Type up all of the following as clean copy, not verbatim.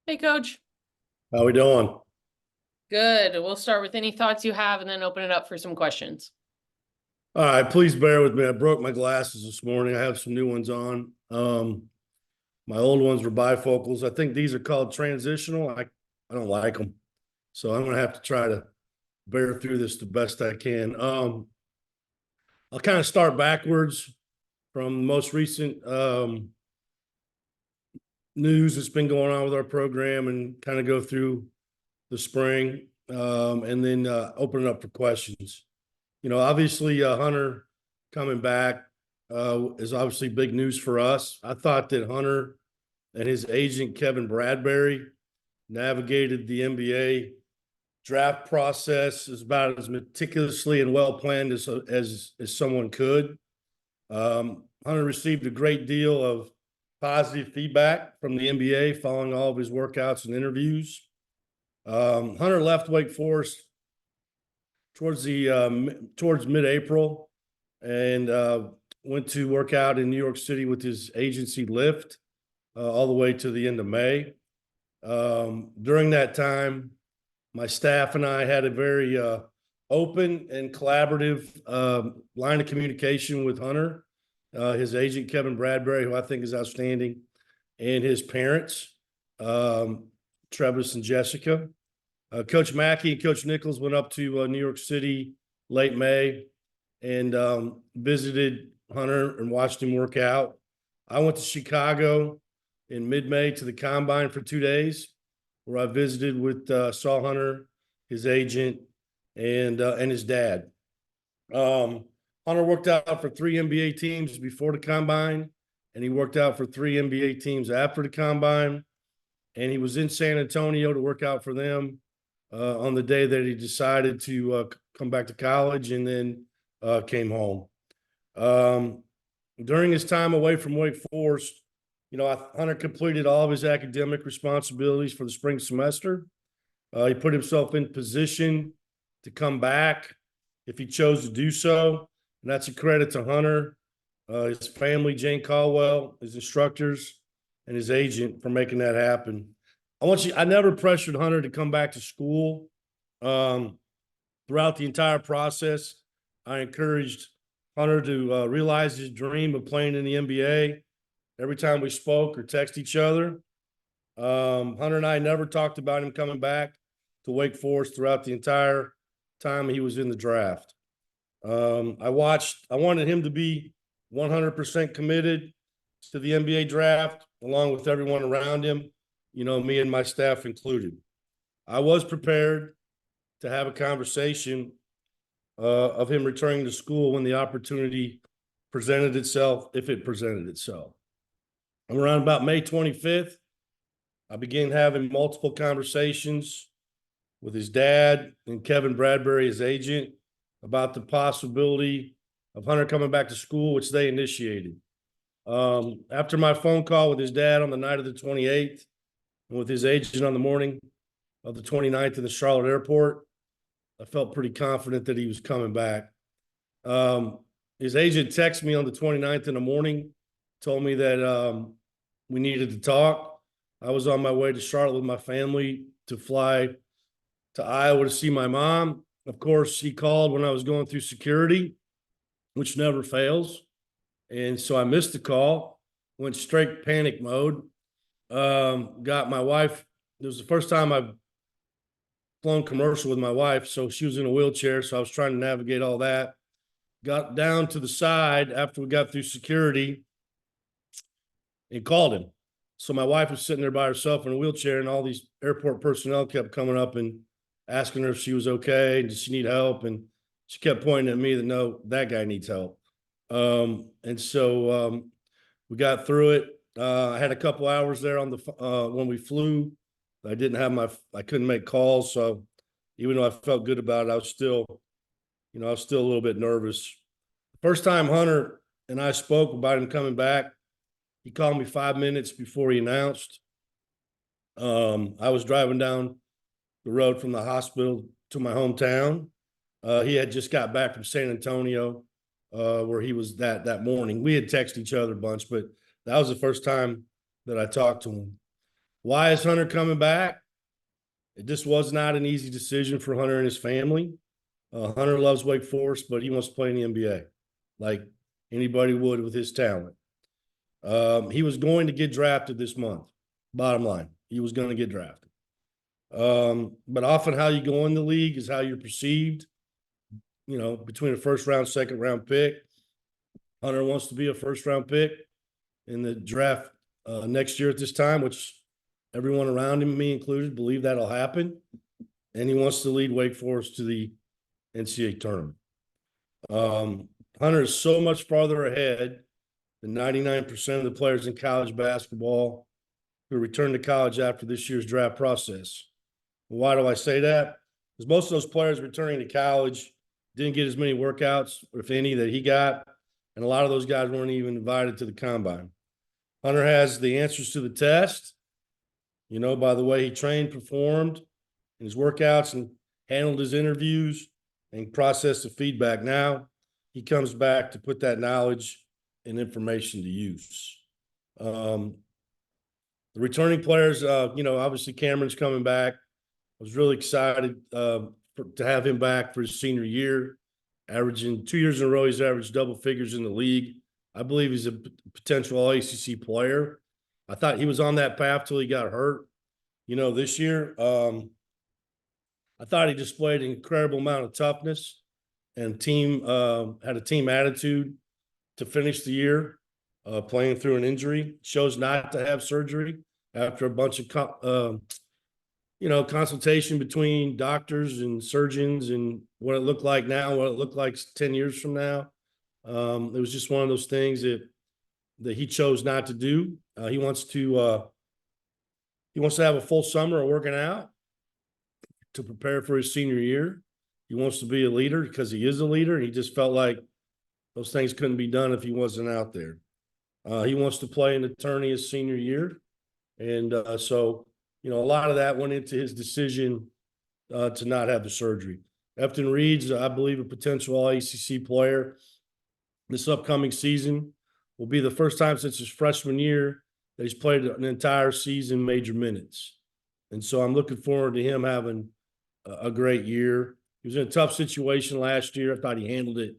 Hey, Coach. How we doing? Good. We'll start with any thoughts you have and then open it up for some questions. All right, please bear with me. I broke my glasses this morning. I have some new ones on. My old ones were bifocals. I think these are called transitional. I don't like them, so I'm gonna have to try to bear through this the best I can. I'll kind of start backwards from the most recent news that's been going on with our program and kind of go through the spring, and then open it up for questions. Obviously, Hunter coming back is obviously big news for us. I thought that Hunter and his agent, Kevin Bradbury, navigated the NBA draft process as about as meticulously and well planned as someone could. Hunter received a great deal of positive feedback from the NBA following all of his workouts and interviews. Hunter left Wake Forest towards mid-April and went to work out in New York City with his agency Lyft all the way to the end of May. During that time, my staff and I had a very open and collaborative line of communication with Hunter, his agent Kevin Bradbury, who I think is outstanding, and his parents, Travis and Jessica. Coach Mackey and Coach Nichols went up to New York City late May and visited Hunter and watched him work out. I went to Chicago in mid-May to the combine for 2 days, where I visited with saw Hunter, his agent, and his dad. Hunter worked out for 3 NBA teams before the combine, and he worked out for 3 NBA teams after the combine. And he was in San Antonio to work out for them on the day that he decided to come back to college, and then came home. During his time away from Wake Forest, Hunter completed all of his academic responsibilities for the spring semester. He put himself in position to come back if he chose to do so. And that's a credit to Hunter, his family, Jane Caldwell, his instructors, and his agent for making that happen. I never pressured Hunter to come back to school. Throughout the entire process, I encouraged Hunter to realize his dream of playing in the NBA. Every time we spoke or text each other, Hunter and I never talked about him coming back to Wake Forest throughout the entire time he was in the draft. I wanted him to be 100% committed to the NBA draft, along with everyone around him, me and my staff included. I was prepared to have a conversation of him returning to school when the opportunity presented itself, if it presented itself. And around about May 25th, I began having multiple conversations with his dad and Kevin Bradbury, his agent, about the possibility of Hunter coming back to school, which they initiated. After my phone call with his dad on the night of the 28th, and with his agent on the morning of the 29th in the Charlotte airport, I felt pretty confident that he was coming back. His agent texted me on the 29th in the morning, told me that we needed to talk. I was on my way to Charlotte with my family to fly to Iowa to see my mom. Of course, he called when I was going through security, which never fails. And so I missed the call, went straight panic mode. Got my wife. It was the first time I've flown commercial with my wife, so she was in a wheelchair, so I was trying to navigate all that. Got down to the side after we got through security and called him. So my wife was sitting there by herself in a wheelchair, and all these airport personnel kept coming up and asking her if she was okay and did she need help, and she kept pointing at me that no, that guy needs help. And so we got through it. I had a couple hours there on the when we flew. I couldn't make calls, so even though I felt good about it, I was still a little bit nervous. First time Hunter and I spoke about him coming back, he called me 5 minutes before he announced. I was driving down the road from the hospital to my hometown. He had just got back from San Antonio, where he was that morning. We had texted each other a bunch, but that was the first time that I talked to him. Why is Hunter coming back? This was not an easy decision for Hunter and his family. Hunter loves Wake Forest, but he wants to play in the NBA like anybody would with his talent. He was going to get drafted this month. Bottom line, he was going to get drafted. But often how you go in the league is how you're perceived, you know, between a first round, second round pick. Hunter wants to be a first round pick in the draft next year at this time, which everyone around him, me included, believe that'll happen. And he wants to lead Wake Forest to the NCAA tournament. Hunter is so much farther ahead than 99% of the players in college basketball who return to college after this year's draft process. Why do I say that? Because most of those players returning to college didn't get as many workouts, if any, that he got. And a lot of those guys weren't even invited to the combine. Hunter has the answers to the test, you know, by the way he trained, performed in his workouts and handled his interviews and processed the feedback. Now he comes back to put that knowledge and information to use. The returning players, you know, obviously Cameron's coming back. I was really excited to have him back for his senior year, averaging 2 years in a row. He's averaged double figures in the league. I believe he's a potential All-ACC player. I thought he was on that path till he got hurt. You know, this year, I thought he displayed an incredible amount of toughness and had a team attitude to finish the year, playing through an injury. Chose not to have surgery after a bunch of you know, consultation between doctors and surgeons and what it looked like now, what it looked like 10 years from now. It was just one of those things that he chose not to do. He wants to have a full summer of working out to prepare for his senior year. He wants to be a leader because he is a leader. He just felt like those things couldn't be done if he wasn't out there. He wants to play an attorney his senior year. And so, you know, a lot of that went into his decision to not have the surgery. Efton Reed's, I believe, a potential All-ACC player this upcoming season. Will be the first time since his freshman year that he's played an entire season major minutes. And so I'm looking forward to him having a great year. He was in a tough situation last year. I thought he handled it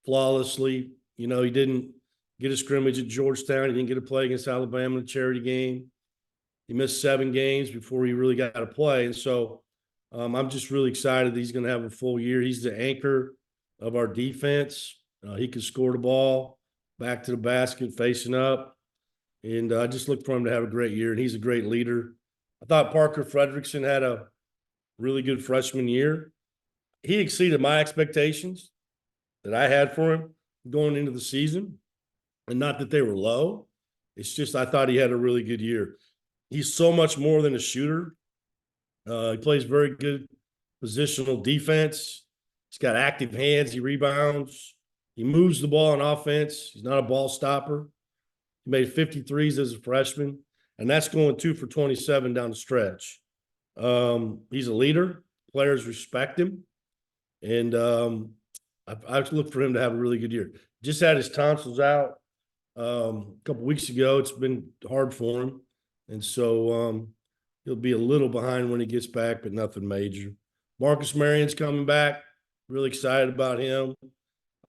flawlessly. You know, he didn't get a scrimmage at Georgetown. He didn't get to play against Alabama in a charity game. He missed 7 games before he really got to play. And so I'm just really excited that he's going to have a full year. He's the anchor of our defense. He can score the ball back to the basket, facing up. And I just look for him to have a great year. And he's a great leader. I thought Parker Fredrickson had a really good freshman year. He exceeded my expectations that I had for him going into the season. And not that they were low. It's just I thought he had a really good year. He's so much more than a shooter. He plays very good positional defense. He's got active hands. He rebounds. He moves the ball on offense. He's not a ball stopper. He made 53s as a freshman, and that's going 2 for 27 down the stretch. He's a leader. Players respect him. And I look for him to have a really good year. Just had his tonsils out a couple weeks ago. It's been hard for him. And so he'll be a little behind when he gets back, but nothing major. Marcus Marion's coming back. Really excited about him.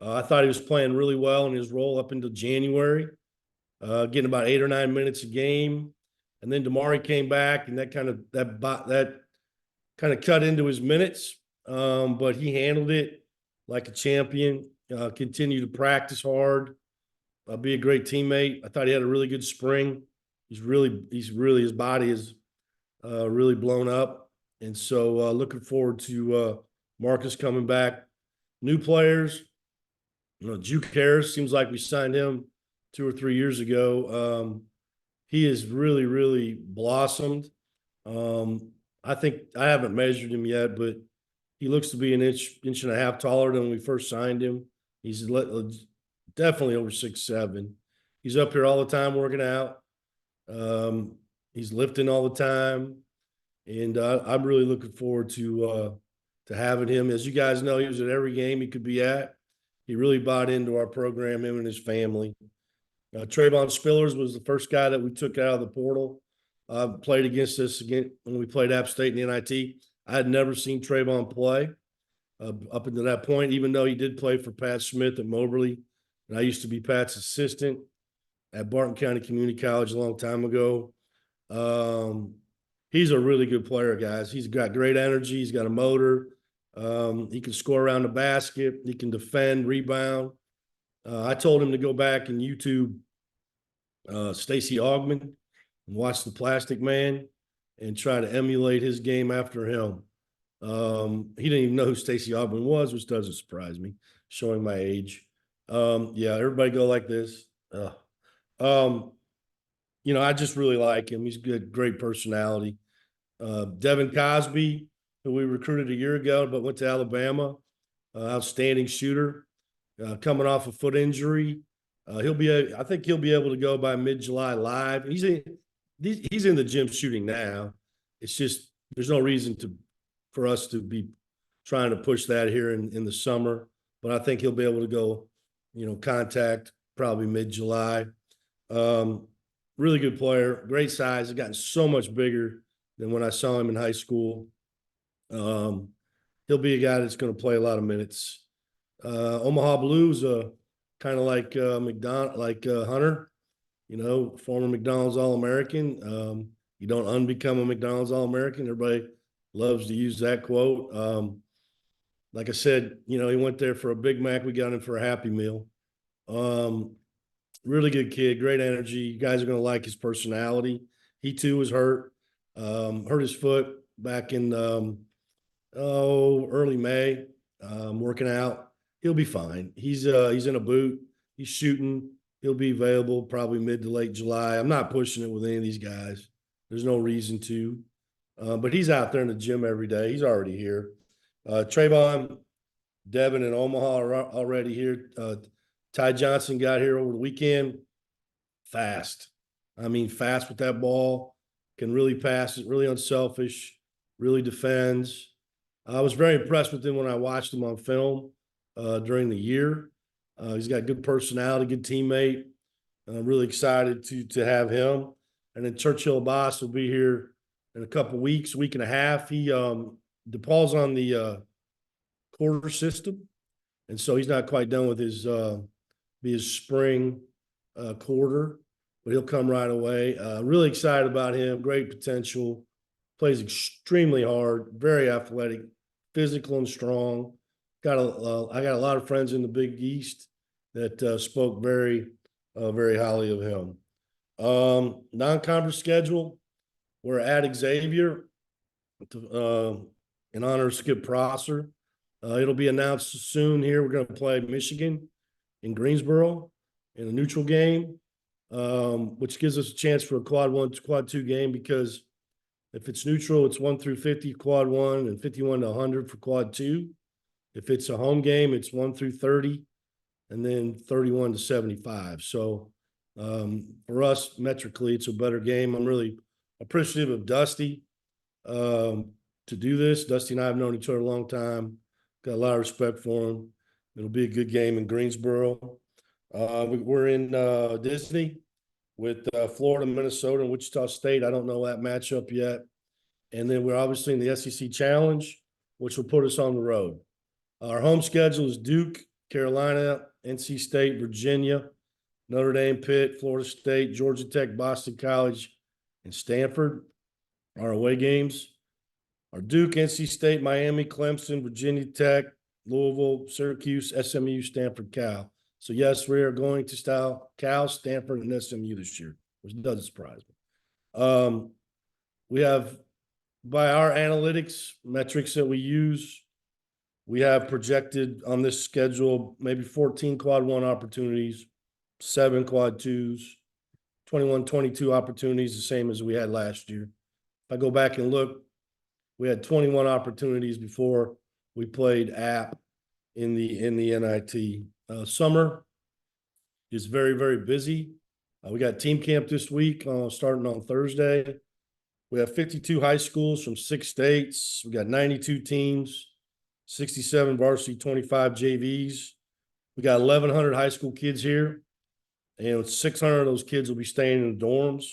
I thought he was playing really well in his role up until January, getting about 8 or 9 minutes a game. And then Damari came back, and that kind of cut into his minutes. But he handled it like a champion. Continued to practice hard. Be a great teammate. I thought he had a really good spring. He's really his body is really blown up. And so looking forward to Marcus coming back. New players, you know, Juke Harris, seems like we signed him 2 or 3 years ago. He has really, really blossomed. I think I haven't measured him yet, but he looks to be an inch and a half taller than when we first signed him. He's definitely over 6'7". He's up here all the time working out. He's lifting all the time, and I'm really looking forward to having him. As you guys know, he was at every game he could be at. He really bought into our program, him and his family. Trayvon Spillers was the first guy that we took out of the portal played against us again when we played App State in the NIT. I had never seen Trayvon play up until that point, even though he did play for Pat Smith at Moberly. And I used to be Pat's assistant at Barton County Community College a long time ago. He's a really good player, guys. He's got great energy. He's got a motor. He can score around the basket. He can defend, rebound. I told him to go back and YouTube Stacey Augmon and watch the Plastic Man and try to emulate his game after him. He didn't even know who Stacey Augmon was, which doesn't surprise me, showing my age. Yeah, everybody go like this. I just really like him. He's good, great personality. Devin Cosby, who we recruited a year ago, but went to Alabama, outstanding shooter, coming off a foot injury. I think he'll be able to go by mid-July live. He's in the gym shooting now. It's just there's no reason for us to be trying to push that here in the summer. But I think he'll be able to go, contact probably mid-July. Really good player, great size. He's gotten so much bigger than when I saw him in high school. He'll be a guy that's going to play a lot of minutes. Omaha Blues, kind of like Hunter, former McDonald's All-American. You don't unbecome a McDonald's All-American. Everybody loves to use that quote. Like I said, he went there for a Big Mac. We got him for a Happy Meal. Really good kid, great energy. You guys are going to like his personality. He too was hurt his foot back in early May. Working out. He'll be fine. He's in a boot. He's shooting. He'll be available probably mid to late July. I'm not pushing it with any of these guys. There's no reason to. But he's out there in the gym every day. He's already here. Trayvon, Devin, and Omaha are already here. Ty Johnson got here over the weekend. Fast. Fast with that ball. Can really pass it, really unselfish, really defends. I was very impressed with him when I watched him on film during the year. He's got good personality, good teammate. I'm really excited to have him. And then Churchill Abbas will be here in a couple weeks, week and a half. DePaul's on the quarter system, and so he's not quite done with his spring quarter, but he'll come right away. Really excited about him. Great potential. Plays extremely hard. Very athletic, physical and strong. I got a lot of friends in the Big East that spoke very highly of him. Non-conference schedule. We're at Xavier in honor of Skip Prosser. It'll be announced soon here. We're going to play Michigan in Greensboro in a neutral game, which gives us a chance for a quad 1, quad 2 game, because if it's neutral, it's 1 through 50 quad 1 and 51 to 100 for quad 2. If it's a home game, it's 1 through 30 and then 31 to 75. So for us, metrically, it's a better game. I'm really appreciative of Dusty to do this. Dusty and I have known each other a long time. Got a lot of respect for him. It'll be a good game in Greensboro. We're in Disney with Florida, Minnesota, and Wichita State. I don't know that matchup yet. And then we're obviously in the SEC Challenge, which will put us on the road. Our home schedule is Duke, Carolina, NC State, Virginia, Notre Dame, Pitt, Florida State, Georgia Tech, Boston College, and Stanford. Our away games are Duke, NC State, Miami, Clemson, Virginia Tech, Louisville, Syracuse, SMU, Stanford, Cal. So, yes, we are going to Cal, Stanford, and SMU this year, which doesn't surprise me. We have, by our analytics metrics that we use, we have projected on this schedule maybe 14 quad 1 opportunities, 7 quad 2s, 21, 22 opportunities, the same as we had last year. If I go back and look, we had 21 opportunities before we played App in the NIT. Summer is very, very busy. We got team camp this week, starting on Thursday. We have 52 high schools from 6 states. We got 92 teams, 67 varsity, 25 JVs. We got 1,100 high school kids here, and 600 of those kids will be staying in the dorms.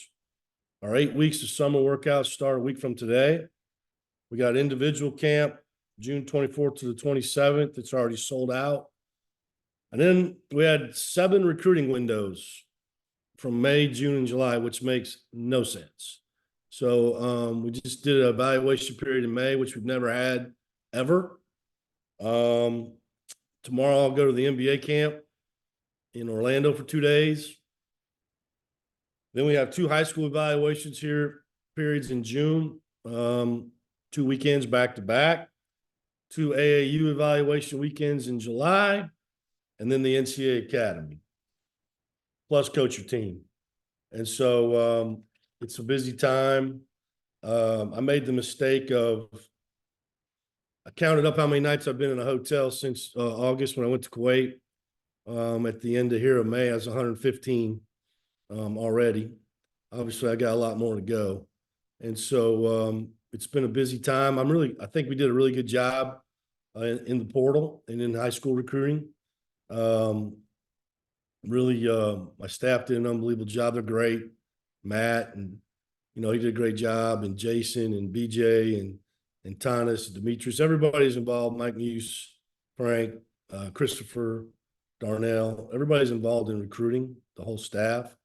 Our 8 weeks of summer workouts start a week from today. We got individual camp June 24th to the 27th. It's already sold out. And then we had 7 recruiting windows from May, June, and July, which makes no sense. So we just did an evaluation period in May, which we've never had ever. Tomorrow I'll go to the NBA camp in Orlando for 2 days. Then we have 2 high school evaluations here, periods in June, 2 weekends back to back, 2 AAU evaluation weekends in July, and then the NCAA Academy, plus coach your team. And so it's a busy time. I made the mistake of, I counted up how many nights I've been in a hotel since August when I went to Kuwait. At the end of here of May, I was 115 already. Obviously, I got a lot more to go. And so it's been a busy time. I think we did a really good job in the portal and in high school recruiting. My staff did an unbelievable job. They're great. Matt, and he did a great job, and Jason and BJ and Tanis, Demetrius, everybody's involved. Mike Muse, Frank, Christopher, Darnell, everybody's involved in recruiting, the whole staff.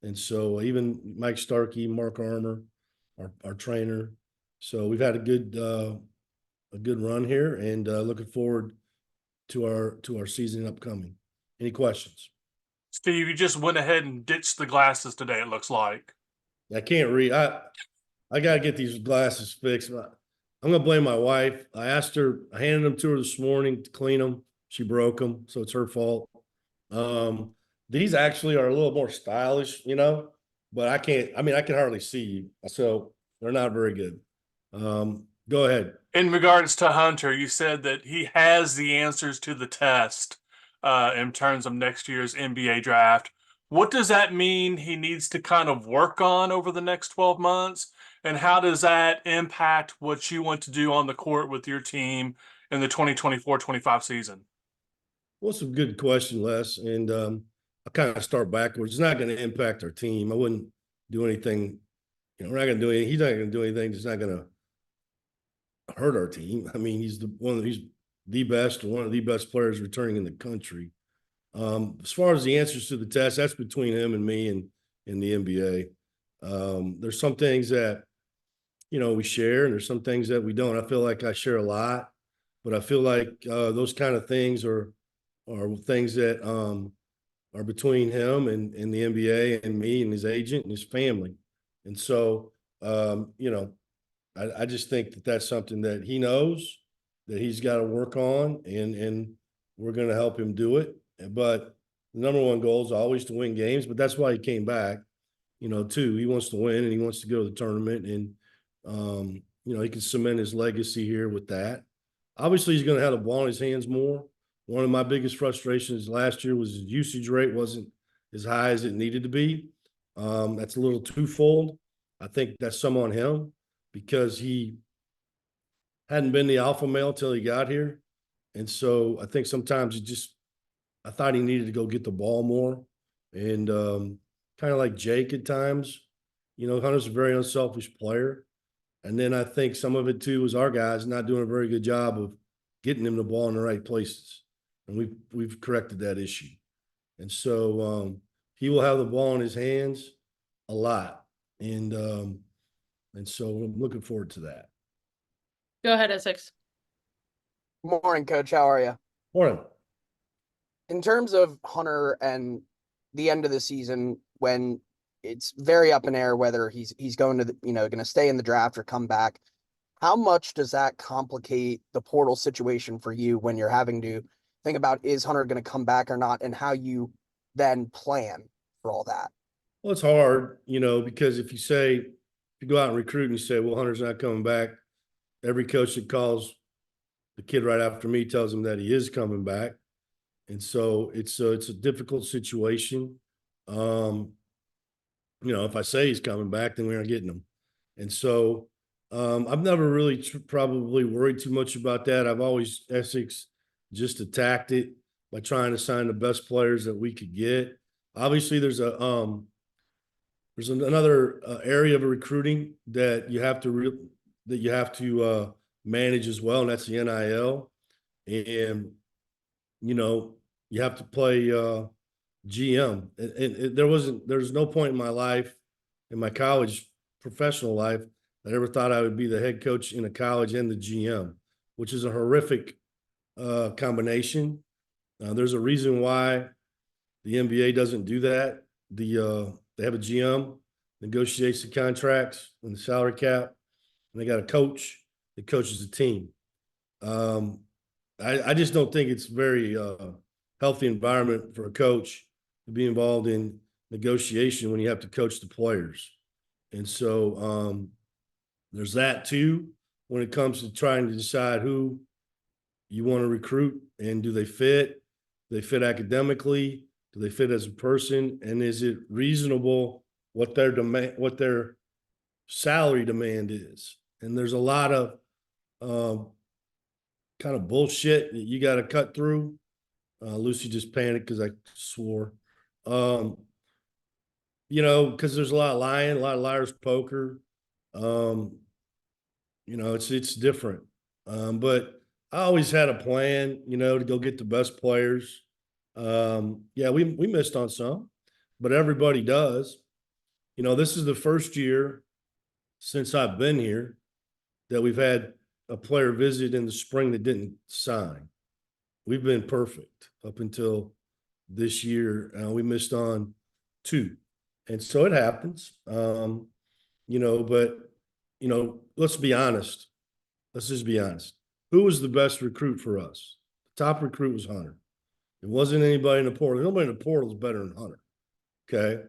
And so even Mike Starkey, Mark Armour, our trainer. So we've had a good run here, and looking forward to our season upcoming. Any questions? Steve, you just went ahead and ditched the glasses today, it looks like. I can't read. I got to get these glasses fixed. I'm going to blame my wife. I handed them to her this morning to clean them. She broke them, so it's her fault. These actually are a little more stylish, but I can hardly see you, so they're not very good. Go ahead. In regards to Hunter, you said that he has the answers to the test in terms of next year's NBA draft. What does that mean he needs to kind of work on over the next 12 months? And how does that impact what you want to do on the court with your team in the 2024-25 season? Well, it's a good question, Les. And I'll kind of start backwards. It's not going to impact our team. I wouldn't do anything. We're not going to do anything. He's not going to do anything that's not going to hurt our team. I mean, he's the best, or one of the best players returning in the country. As far as the answers to the test, that's between him and me and in the NBA. There's some things that, we share, and there's some things that we don't. I feel like I share a lot, but I feel like those kind of things are things that are between him and the NBA and me and his agent and his family. And so, I just think that that's something that he knows that he's got to work on, and we're going to help him do it. But the number one goal is always to win games, but that's why he came back, too. He wants to win, and he wants to go to the tournament, and, he can cement his legacy here with that. Obviously, he's going to have the ball in his hands more. One of my biggest frustrations last year was his usage rate wasn't as high as it needed to be. That's a little twofold. I think that's some on him because he hadn't been the alpha male till he got here. And so I think sometimes I thought he needed to go get the ball more. And kind of like Jake at times, Hunter's a very unselfish player. And then I think some of it too was our guys not doing a very good job of getting him the ball in the right places. And we've corrected that issue. And so he will have the ball in his hands a lot. And so I'm looking forward to that. Go ahead, Essex. Morning, Coach. How are you? Morning. In terms of Hunter and the end of the season, when it's very up in air whether he's going to going to stay in the draft or come back, how much does that complicate the portal situation for you when you're having to think about, is Hunter going to come back or not, and how you then plan for all that? Well, it's hard, because if you go out and recruit and you say, well, Hunter's not coming back, every coach that calls the kid right after me tells him that he is coming back. And so it's a difficult situation. If I say he's coming back, then we aren't getting him. And so I've never really probably worried too much about that. I've always, Essex, just attacked it by trying to sign the best players that we could get. Obviously, there's a there's another area of recruiting that you have to manage as well, and that's the NIL. And you have to play GM. And there's no point in my life, in my college professional life, that I ever thought I would be the head coach in a college and the GM, which is a horrific combination. There's a reason why the NBA doesn't do that. They have a GM, negotiates the contracts and the salary cap, and they got a coach that coaches the team. I just don't think it's very healthy environment for a coach to be involved in negotiation when you have to coach the players. And so there's that too, when it comes to trying to decide who you want to recruit and do they fit? Do they fit academically? Do they fit as a person? And is it reasonable what their salary demand is? And there's a lot of kind of bullshit that you got to cut through. Lucy just panicked because I swore. Because there's a lot of lying, a lot of liar's poker. It's different. But I always had a plan, to go get the best players. We missed on some, but everybody does. This is the first year since I've been here that we've had a player visit in the spring that didn't sign. We've been perfect up until this year. We missed on 2. And so it happens. Let's be honest. Let's just be honest. Who was the best recruit for us? The top recruit was Hunter. It wasn't anybody in the portal. Nobody in the portal is better than Hunter. Okay.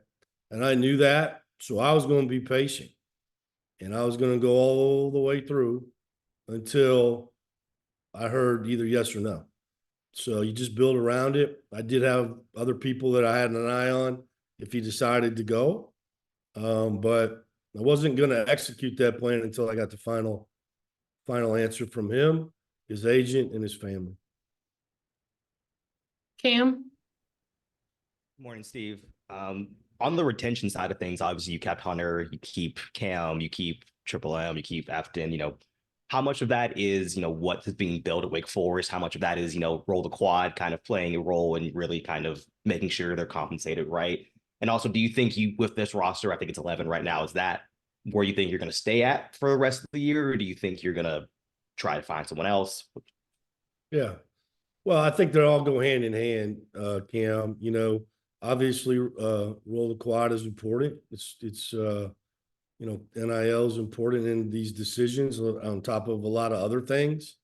And I knew that. So I was going to be patient. And I was going to go all the way through until I heard either yes or no. So you just build around it. I did have other people that I had an eye on if he decided to go. But I wasn't going to execute that plan until I got the final answer from him, his agent, and his family. Cam? Morning, Steve. On the retention side of things, obviously you kept Hunter, you keep Cam, you keep Triple M, you keep Afton. How much of that is, what is being built at Wake Forest? How much of that is, roll the quad kind of playing a role and really kind of making sure they're compensated right? And also, do you think with this roster, I think it's 11 right now, is that where you think you're going to stay at for the rest of the year? Or do you think you're going to try to find someone else? Yeah. Well, I think they're all go hand in hand, Cam. Obviously, roll the quad is important. It's NIL is important in these decisions on top of a lot of other things.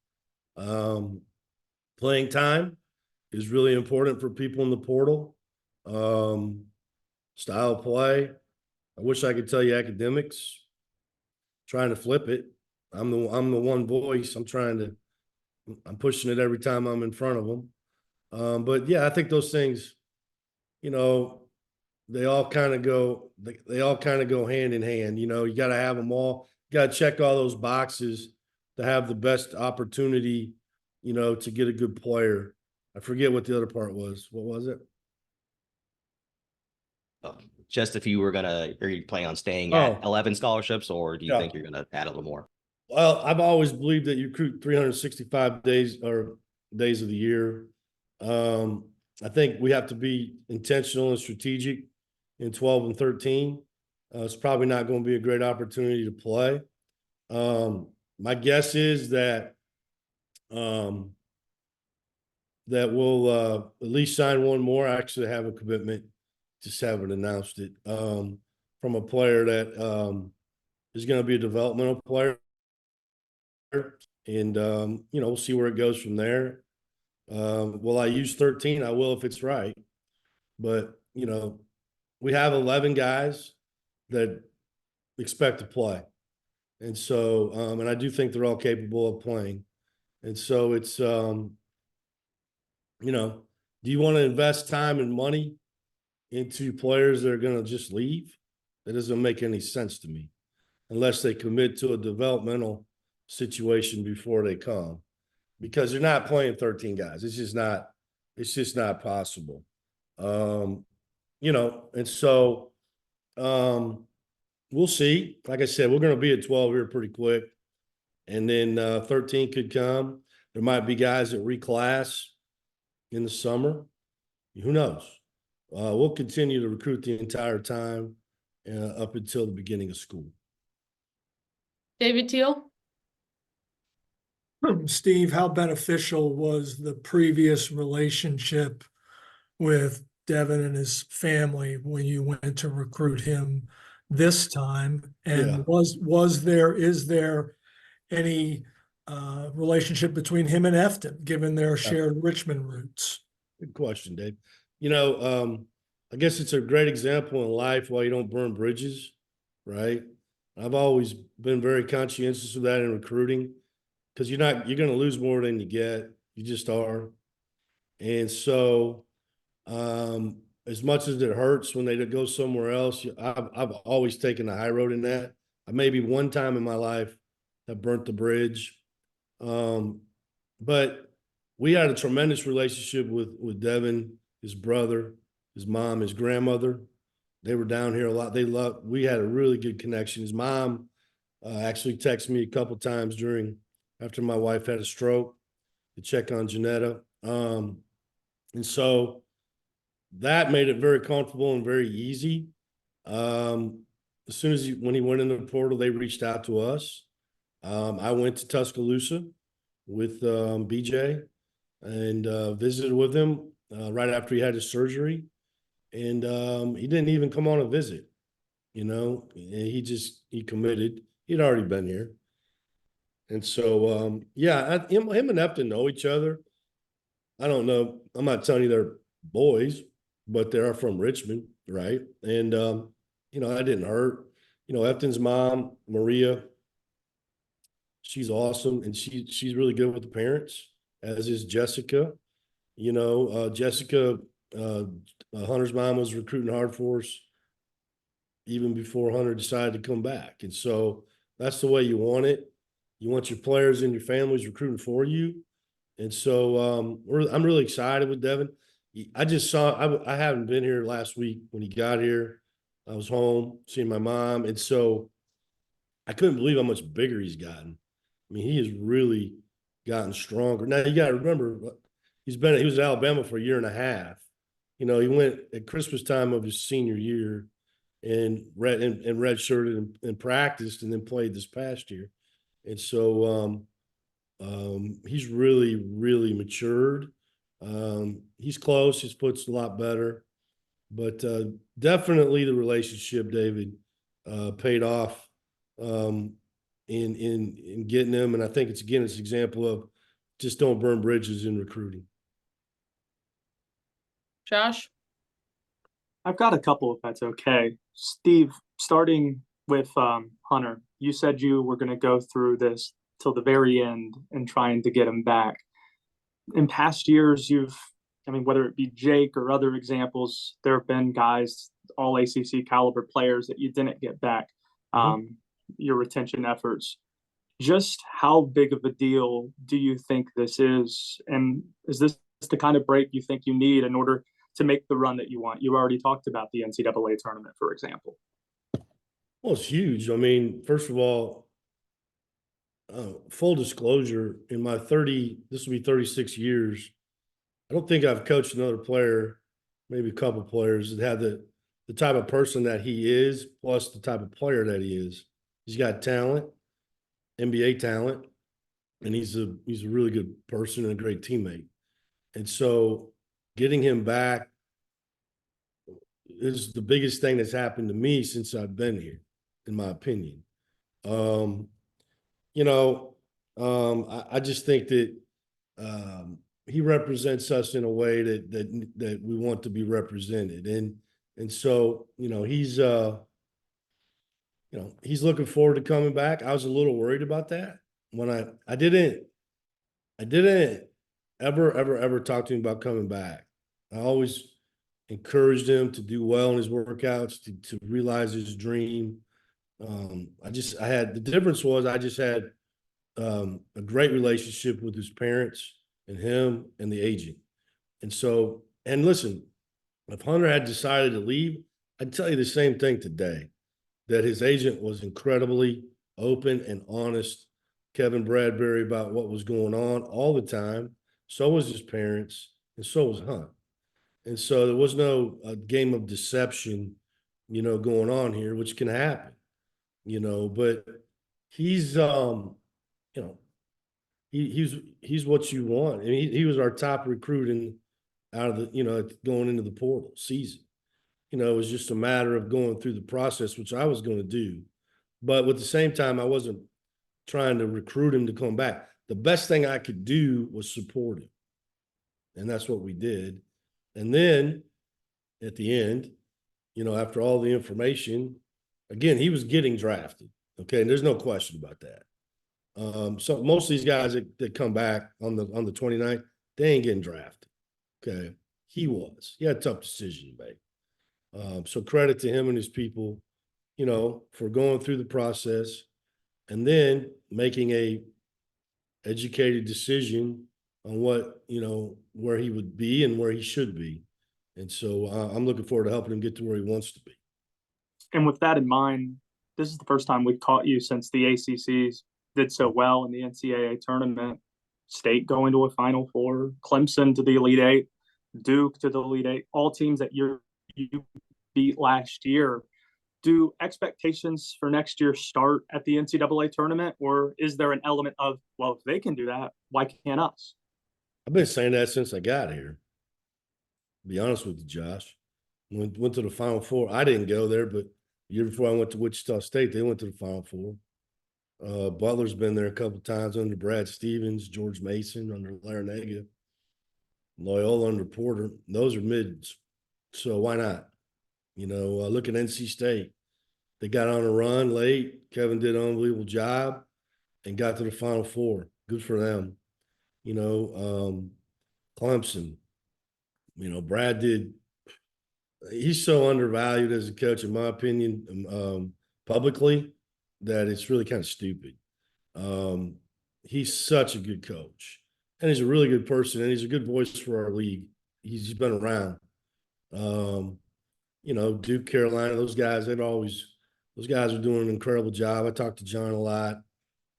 Playing time is really important for people in the portal. Style of play. I wish I could tell you academics. Trying to flip it. I'm the one voice. I'm pushing it every time I'm in front of them. But yeah, I think those things, they all kind of go hand in hand. You got to have them all. You got to check all those boxes to have the best opportunity, to get a good player. I forget what the other part was. What was it? Just if you were are you planning on staying at 11 scholarships, or do you think you're going to add a little more? Well, I've always believed that you recruit 365 days of the year. I think we have to be intentional and strategic in 12 and 13. It's probably not going to be a great opportunity to play. My guess is that we'll at least sign one more. I actually have a commitment, just haven't announced it, from a player that is going to be a developmental player. And, we'll see where it goes from there. Will I use 13? I will if it's right. But, we have 11 guys that expect to play. And so, and I do think they're all capable of playing. And so it's, do you want to invest time and money into players that are going to just leave? That doesn't make any sense to me unless they commit to a developmental situation before they come, because they're not playing 13 guys. It's just not possible. And so We'll see. Like I said, we're going to be at 12 here pretty quick. And then 13 could come. There might be guys that reclass in the summer. Who knows? We'll continue to recruit the entire time up until the beginning of school. David Teal? Steve, how beneficial was the previous relationship with Devin and his family when you went to recruit him this time? And Yeah. is there any relationship between him and Efton, given their shared Richmond roots? Good question, Dave. I guess it's a great example in life why you don't burn bridges, right? I've always been very conscientious of that in recruiting, because you're going to lose more than you get. You just are. And so, as much as it hurts when they go somewhere else, I've always taken the high road in that. I maybe one time in my life have burnt the bridge. But we had a tremendous relationship with Devin, his brother, his mom, his grandmother. They were down here a lot. We had a really good connection. His mom actually texted me a couple times after my wife had a stroke to check on Janetta. And so that made it very comfortable and very easy. As soon as when he went in the portal, they reached out to us. I went to Tuscaloosa with BJ and visited with him right after he had his surgery. And he didn't even come on a visit, he committed. He'd already been here. And so, him and Efton know each other. I don't know. I'm not telling you they're boys, but they are from Richmond, right? And, that didn't hurt. Efton's mom, Maria, she's awesome. And she's really good with the parents, as is Jessica. Jessica, Hunter's mom, was recruiting hard for us even before Hunter decided to come back. And so that's the way you want it. You want your players and your families recruiting for you. And so I'm really excited with Devin. I haven't been here last week when he got here. I was home seeing my mom. And so I couldn't believe how much bigger he's gotten. I mean, he has really gotten stronger. Now, you got to remember, he was at Alabama for a year and a half. He went at Christmas time of his senior year and redshirted and practiced and then played this past year. And so he's really, really matured. He's close. His foot's a lot better. But definitely the relationship, David, paid off in getting him. And I think it's an example of just don't burn bridges in recruiting. Josh? I've got a couple, if that's okay. Steve, starting with Hunter, you said you were going to go through this till the very end and trying to get him back. In past years, whether it be Jake or other examples, there have been guys, all ACC caliber players that you didn't get back. Your retention efforts. Just how big of a deal do you think this is? And is this the kind of break you think you need in order to make the run that you want? You already talked about the NCAA tournament, for example. Well, it's huge. I mean, first of all, full disclosure, in my this will be 36 years, I don't think I've coached another player, maybe a couple players, that had the type of person that he is, plus the type of player that he is. He's got talent, NBA talent, and he's a really good person and a great teammate. And so getting him back is the biggest thing that's happened to me since I've been here, in my opinion. I just think that he represents us in a way that we want to be represented. And so, he's looking forward to coming back. I was a little worried about that when I didn't ever talk to him about coming back. I always encouraged him to do well in his workouts, to realize his dream. The difference was I just had a great relationship with his parents and him and the agent. And so, and listen, if Hunter had decided to leave, I'd tell you the same thing today, that his agent was incredibly open and honest, Kevin Bradbury, about what was going on all the time. So was his parents, and so was Hunt. And so there was no game of deception, going on here, which can happen, but he's, you know, he's what you want. And he was our top recruit out of the, going into the portal season. It was just a matter of going through the process, which I was going to do. But at the same time, I wasn't trying to recruit him to come back. The best thing I could do was support him. And that's what we did. And then at the end, after all the information, again, he was getting drafted. Okay. And there's no question about that. So most of these guys that come back on the 29th, they ain't getting drafted. Okay. He had a tough decision to make. So credit to him and his people, for going through the process and then making a educated decision on what, where he would be and where he should be. And so I'm looking forward to helping him get to where he wants to be. And with that in mind, this is the first time we've caught you since the ACCs did so well in the NCAA tournament. State going to a Final Four, Clemson to the Elite Eight, Duke to the Elite Eight, all teams that you beat last year. Do expectations for next year start at the NCAA tournament, or is there an element of, well, if they can do that, why can't us? I've been saying that since I got here. To be honest with you, Josh. Went to the Final Four. I didn't go there, but the year before I went to Wichita State, they went to the Final Four. Butler's been there a couple of times under Brad Stevens, George Mason under Larinaga, Loyola under Porter. Those are mids. So why not? Look at NC State. They got on a run late. Kevin did an unbelievable job and got to the Final Four. Good for them. Clemson. Brad did. He's so undervalued as a coach, in my opinion, publicly, that it's really kind of stupid. He's such a good coach, and he's a really good person, and he's a good voice for our league. He's been around. Duke, Carolina, those guys are doing an incredible job. I talked to John a lot.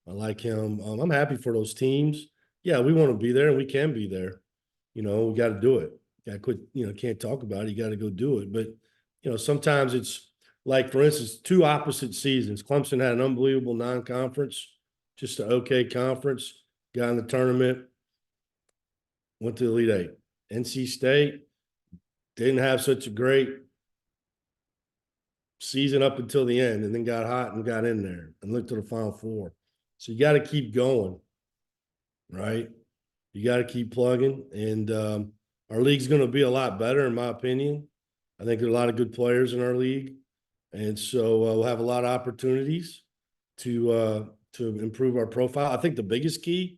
I like him. I'm happy for those teams. Yeah, we want to be there and we can be there. We got to do it. Got to quit, can't talk about it. You got to go do it. But, sometimes it's like, for instance, two opposite seasons. Clemson had an unbelievable non-conference, just an okay conference, got in the tournament, went to the Elite Eight. NC State didn't have such a great season up until the end, and then got hot and got in there and looked to the Final Four. So you got to keep going, right? You got to keep plugging, and our league's going to be a lot better, in my opinion. I think there are a lot of good players in our league, and so we'll have a lot of opportunities to improve our profile. I think the biggest key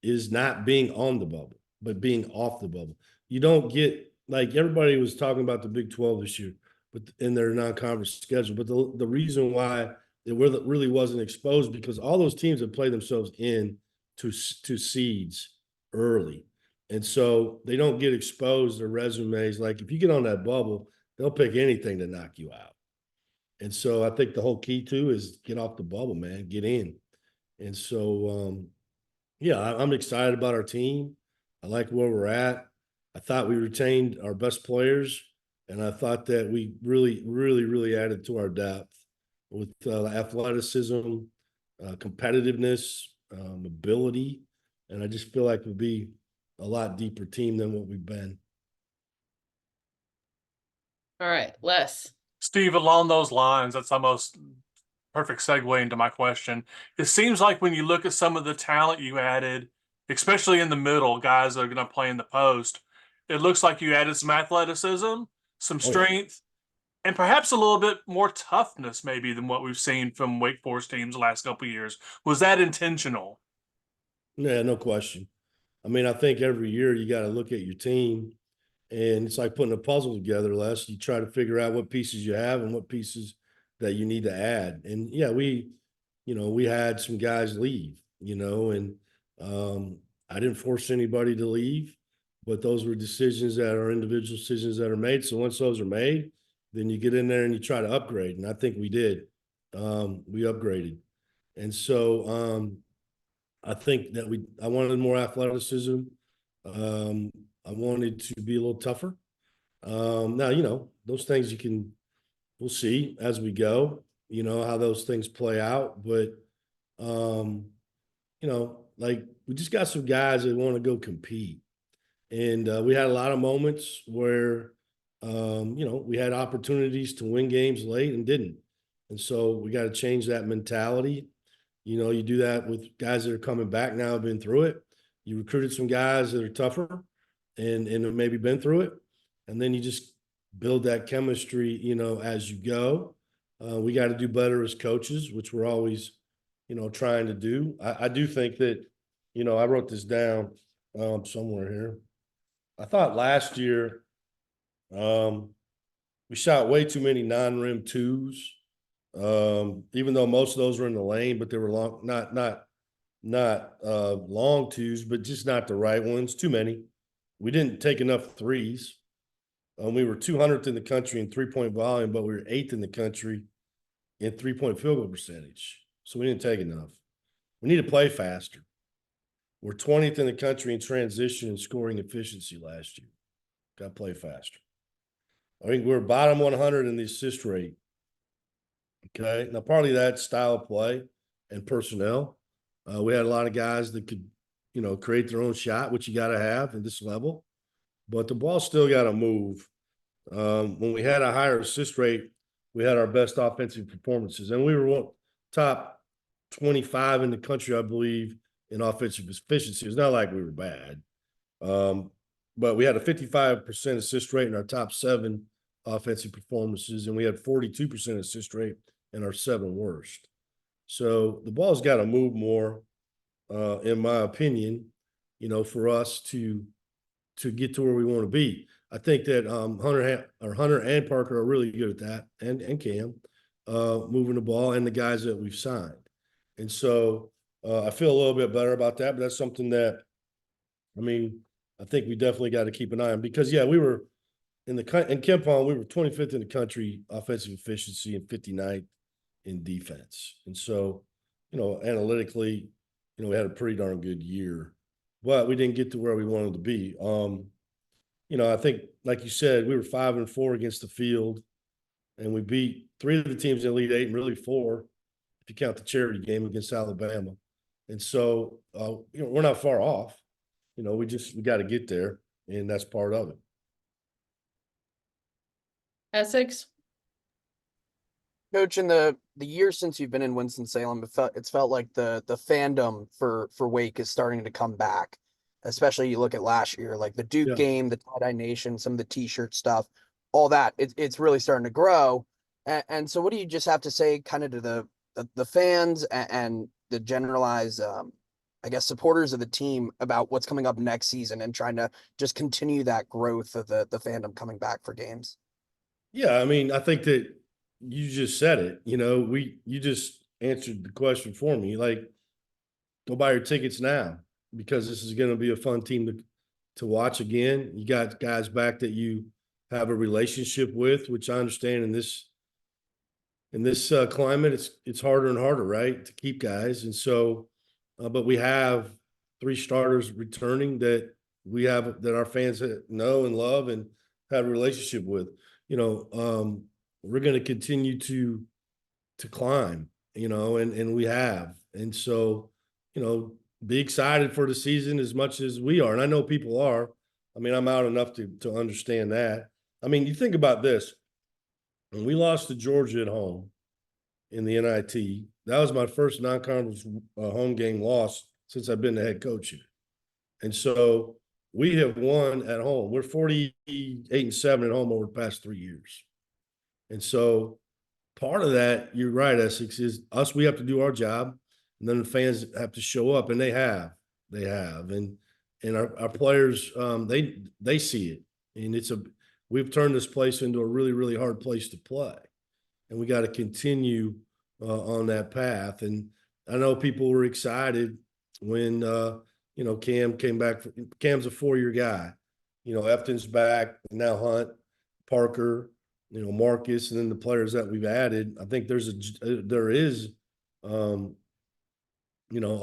is not being on the bubble, but being off the bubble. You don't get, like, everybody was talking about the Big 12 this year, but in their non-conference schedule. But the reason why it really wasn't exposed, because all those teams have played themselves in to seeds early. And so they don't get exposed, their resumes. Like, if you get on that bubble, they'll pick anything to knock you out. And so I think the whole key too is get off the bubble, man, get in. And so, I'm excited about our team. I like where we're at. I thought we retained our best players, and I thought that we really, really, really added to our depth with athleticism, competitiveness, ability. And I just feel like we'll be a lot deeper team than what we've been. All right, Les. Steve, along those lines, that's almost perfect segue into my question. It seems like when you look at some of the talent you added, especially in the middle, guys that are going to play in the post, it looks like you added some athleticism, some strength, and perhaps a little bit more toughness maybe than what we've seen from Wake Forest teams the last couple of years. Was that intentional? Yeah, no question. I mean, I think every year you got to look at your team, and it's like putting a puzzle together, Les. You try to figure out what pieces you have and what pieces that you need to add. And yeah, we had some guys leave, and I didn't force anybody to leave, but those were decisions that are individual decisions that are made. So once those are made, then you get in there and you try to upgrade. And I think we did. We upgraded. And so I think that I wanted more athleticism. I wanted to be a little tougher. Now, those things we'll see as we go, how those things play out. But, like we just got some guys that want to go compete. And we had a lot of moments where, we had opportunities to win games late and didn't. And so we got to change that mentality. You do that with guys that are coming back now, have been through it. You recruited some guys that are tougher and have maybe been through it. And then you just build that chemistry, as you go. We got to do better as coaches, which we're always, trying to do. I do think that, I wrote this down somewhere here. I thought last year we shot way too many non-rim twos. Even though most of those were in the lane, but they were long, not long twos, but just not the right ones. Too many. We didn't take enough threes. We were 200th in the country in 3-point volume, but we were 8th in the country in 3-point field goal percentage. So we didn't take enough. We need to play faster. We're 20th in the country in transition and scoring efficiency last year. Got to play faster. I think we're bottom 100 in the assist rate. Okay. Now, partly that style of play and personnel. We had a lot of guys that could, create their own shot, which you got to have at this level. But the ball still got to move. When we had a higher assist rate, we had our best offensive performances. And we were top 25 in the country, I believe, in offensive efficiency. It's not like we were bad. But we had a 55% assist rate in our top 7 offensive performances, and we had 42% assist rate in our 7 worst. So the ball's got to move more, in my opinion, for us to get to where we want to be. I think that Hunter and Parker are really good at that, and Cam, moving the ball, and the guys that we've signed. And so I feel a little bit better about that, but that's something that, I think we definitely got to keep an eye on because, we were in KenPom, we were 25th in the country offensive efficiency and 59th in defense. And so, analytically, we had a pretty darn good year, but we didn't get to where we wanted to be. I think, like you said, we were 5-4 against the field, and we beat 3 of the teams in the Elite 8 and really 4, if you count the charity game against Alabama. And so, we're not far off. We got to get there, and that's part of it. Essex? Coach, in the years since you've been in Winston-Salem, it's felt like the fandom for Wake is starting to come back. Especially you look at last year, like the Duke game, the Tie-Dye Nation, some of the T-shirt stuff, all that. It's really starting to grow. And so, what do you just have to say, kind of to the fans and the generalized, supporters of the team about what's coming up next season and trying to just continue that growth of the fandom coming back for games? Yeah, I think that you just said it. You just answered the question for me. Like, go buy your tickets now because this is going to be a fun team to watch again. You got guys back that you have a relationship with, which I understand in this climate, it's harder and harder, right, to keep guys. And so, but we have 3 starters returning that our fans know and love and have a relationship with. We're going to continue to climb, and we have. And so, be excited for the season as much as we are. And I know people are. I'm out enough to understand that. You think about this. When we lost to Georgia at home in the NIT, that was my first non-conference home game loss since I've been the head coach here. And so we have won at home. We're 48-7 at home over the past 3 years. And so part of that, you're right, Essex, is us. We have to do our job, and then the fans have to show up, and they have. And our players, they see it. And we've turned this place into a really, really hard place to play. And we got to continue on that path. And I know people were excited when, Cam came back. Cam's a 4-year guy. Efton's back, now Hunt, Parker, Marcus, and then the players that we've added, I think there is, a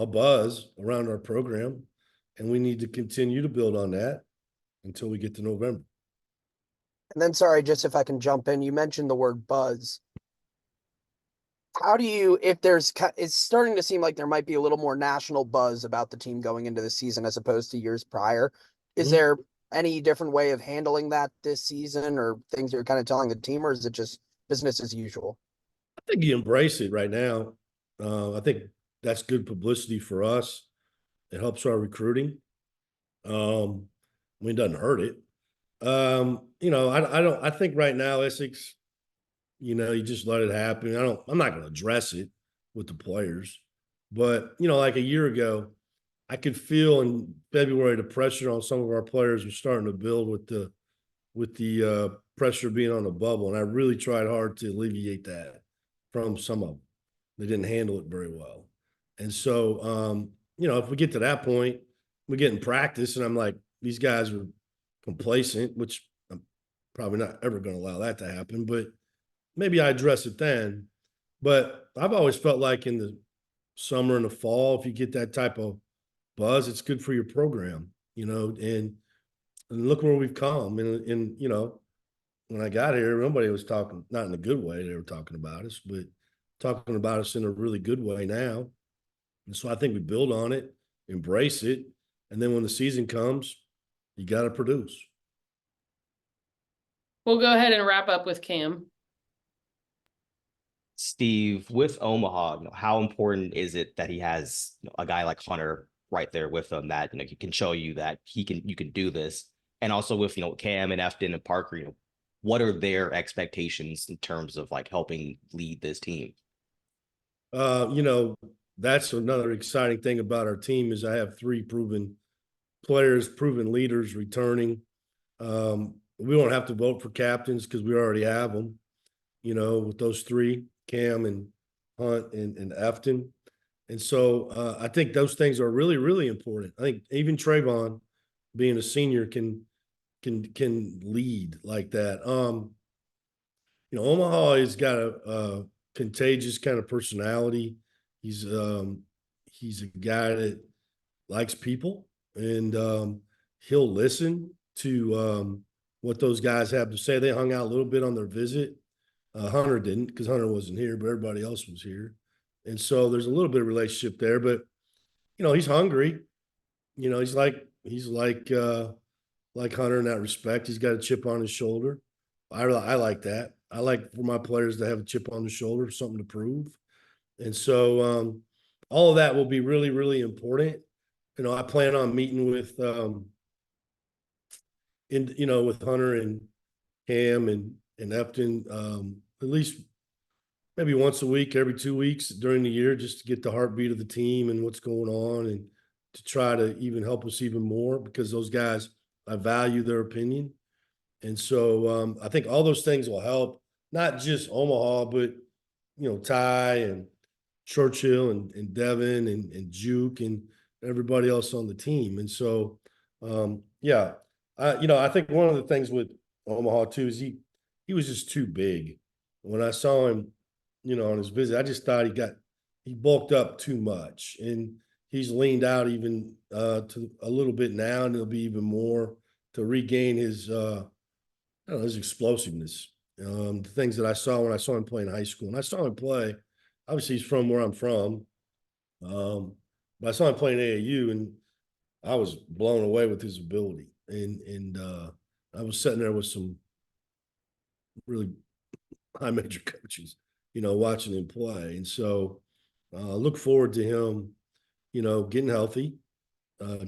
buzz around our program, and we need to continue to build on that until we get to November. And then, sorry, just if I can jump in, you mentioned the word buzz. How do you, if there's, it's starting to seem like there might be a little more national buzz about the team going into the season as opposed to years prior. Is Mhm. there any different way of handling that this season, or things you're kind of telling the team, or is it just business as usual? I think you embrace it right now. I think that's good publicity for us. It helps our recruiting. It doesn't hurt it. I think right now Essex, you just let it happen. I'm not going to address it with the players, but like a year ago, I could feel in February the pressure on some of our players was starting to build with the pressure being on the bubble, and I really tried hard to alleviate that from some of them. They didn't handle it very well, and so if we get to that point, we get in practice, and I'm like, these guys are complacent, which I'm probably not ever going to allow that to happen, but maybe I address it then. But I've always felt like in the summer and the fall, if you get that type of buzz, it's good for your program, and look where we've come. And when I got here, nobody was talking, not in a good way, they were talking about us, but talking about us in a really good way now. And so I think we build on it, embrace it, and then when the season comes, you got to produce. We'll go ahead and wrap up with Cam. Steve, with Omaha, how important is it that he has a guy like Hunter right there with him that he can show you that you can do this, and also with Cam and Efton and Parker, what are their expectations in terms of like helping lead this team? That's another exciting thing about our team is I have 3 proven players, proven leaders returning. We won't have to vote for captains because we already have them, with those 3, Cam and Hunt and Efton. And so I think those things are really, really important. I think even Trayvon, being a senior, can lead like that. Omaha has got a contagious kind of personality. He's a guy that likes people, and he'll listen to what those guys have to say. They hung out a little bit on their visit. Hunter didn't, because Hunter wasn't here, but everybody else was here. And so there's a little bit of relationship there, but he's hungry. He's like Hunter in that respect. He's got a chip on his shoulder. I like that. I like for my players to have a chip on the shoulder, something to prove. And so all of that will be really, really important. I plan on meeting with with Hunter and Cam and Efton at least maybe once a week, every 2 weeks during the year, just to get the heartbeat of the team and what's going on, and to try to even help us even more, because those guys, I value their opinion. And so I think all those things will help, not just Omaha, but, Ty and Churchill and Devin and Juke and everybody else on the team. And so, I think one of the things with Omaha too is he was just too big. When I saw him, on his visit, I just thought he bulked up too much, and he's leaned out even to a little bit now, and it'll be even more to regain his his explosiveness. The things that I saw when I saw him play in high school, and I saw him play. Obviously, he's from where I'm from, but I saw him playing AAU, and I was blown away with his ability. And I was sitting there with some really high major coaches, watching him play. And so look forward to him, getting healthy,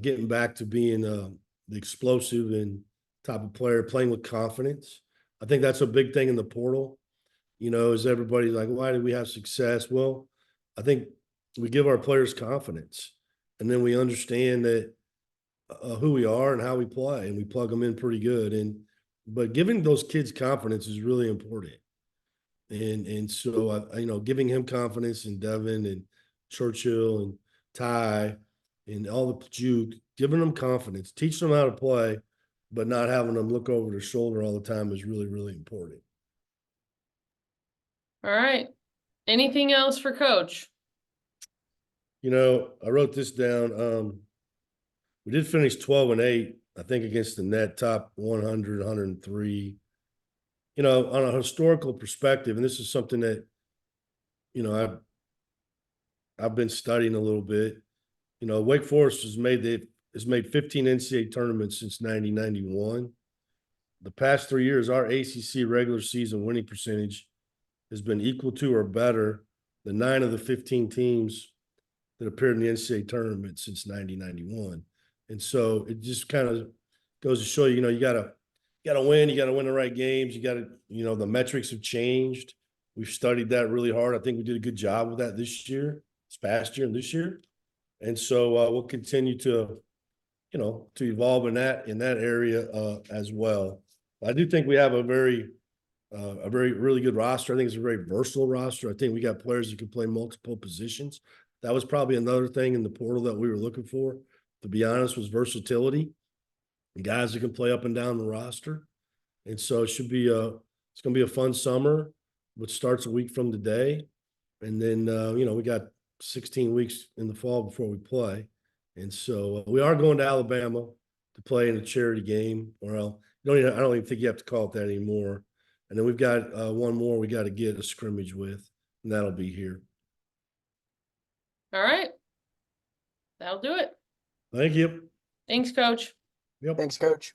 getting back to being the explosive and type of player, playing with confidence. I think that's a big thing in the portal. Is everybody's like, why did we have success? Well, I think we give our players confidence, and then we understand that who we are and how we play, and we plug them in pretty good. But giving those kids confidence is really important. And so giving him confidence, and Devin and Churchill and Ty and all the Juke, giving them confidence, teaching them how to play, but not having them look over their shoulder all the time is really, really important. All right. Anything else for Coach? You know, I wrote this down. We did finish 12-8, I think, against the net, top 100, 103. You know, on a historical perspective, and this is something that, you know, I've been studying a little bit. You know, Wake Forest has made 15 NCAA tournaments since 1991. The past 3 years, our ACC regular season winning percentage has been equal to or better than 9 of the 15 teams that appeared in the NCAA tournament since 1991. And so it just kind of goes to show you, you know, you gotta win, you gotta win the right games, you gotta, you know, the metrics have changed. We've studied that really hard. I think we did a good job with that this past year and this year. And so we'll continue to, you know, to evolve in that area as well. I do think we have a very really good roster. I think it's a very versatile roster. I think we got players that can play multiple positions. That was probably another thing in the portal that we were looking for, to be honest, was versatility. Guys that can play up and down the roster. And so it should be it's going to be a fun summer, which starts a week from today. And then, you know, we got 16 weeks in the fall before we play. And so we are going to Alabama to play in a charity game. Well, I don't even think you have to call it that anymore. And then we've got one more we got to get a scrimmage with, and that'll be here. All right. That'll do it. Thank you. Thanks, Coach. Yep. Thanks, Coach.